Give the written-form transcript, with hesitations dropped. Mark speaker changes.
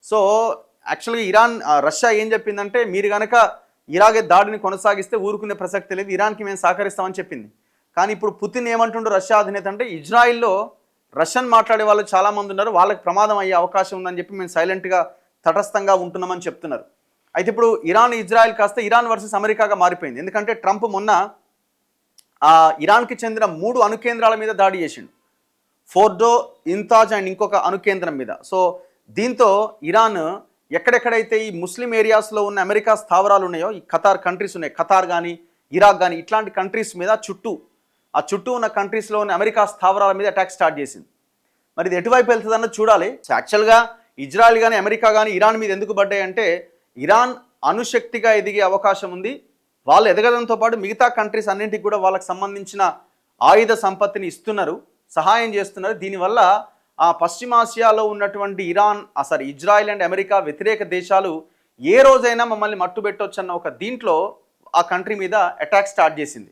Speaker 1: So యాక్చువల్గా Iran Russia ఏం చెప్పిందంటే మీరు కనుక ఇలాగే దాడిని కొనసాగిస్తే ఊరుకునే ప్రసక్తి లేదు, ఇరాన్కి మేము సహకరిస్తామని చెప్పింది. కానీ ఇప్పుడు పుతిన్ ఏమంటుండ్రు రష్యా అధినేత అంటే ఇజ్రాయిల్లో రష్యన్ మాట్లాడే వాళ్ళు చాలామంది ఉన్నారు, వాళ్ళకి ప్రమాదం అయ్యే అవకాశం ఉందని చెప్పి మేము సైలెంట్గా తటస్థంగా ఉంటున్నామని చెప్తున్నారు. అయితే ఇప్పుడు ఇరాన్ ఇజ్రాయెల్ కాస్త ఇరాన్ వర్సెస్ అమెరికాగా మారిపోయింది. ఎందుకంటే ట్రంప్ మొన్న ఇరాన్కి చెందిన 3 అణుకేంద్రాల మీద దాడి చేసిండు, ఫోర్డో, ఇంతాజ్ అండ్ ఇంకొక అణుకేంద్రం మీద. సో దీంతో ఇరాన్ ఎక్కడెక్కడైతే ఈ ముస్లిం ఏరియాస్లో ఉన్న అమెరికా స్థావరాలు ఉన్నాయో, ఈ ఖతార్ కంట్రీస్ ఉన్నాయి, ఖతార్ కానీ ఇరాక్ కానీ ఇట్లాంటి కంట్రీస్ మీద చుట్టూ ఉన్న కంట్రీస్లో ఉన్న అమెరికా స్థావరాల మీద అటాక్ స్టార్ట్ చేసింది. మరి ఇది ఎటువైపు వెళ్తుంది అన్నది చూడాలి. యాక్చువల్గా ఇజ్రాయెల్ కానీ అమెరికా కానీ ఇరాన్ మీద ఎందుకు పడ్డాయి అంటే ఇరాన్ అణుశక్తిగా ఎదిగే అవకాశం ఉంది. వాళ్ళు ఎదగడంతో పాటు మిగతా కంట్రీస్ అన్నింటికి కూడా వాళ్ళకి సంబంధించిన ఆయుధ సంపత్తిని ఇస్తున్నారు, సహాయం చేస్తున్నారు. దీనివల్ల ఆ పశ్చిమాసియాలో ఉన్నటువంటి ఇజ్రాయెల్ అండ్ అమెరికా వ్యతిరేక దేశాలు ఏ రోజైనా మమ్మల్ని మట్టుబెట్టొచ్చన్న ఒక దీంట్లో ఆ కంట్రీ మీద అటాక్ స్టార్ట్ చేసింది.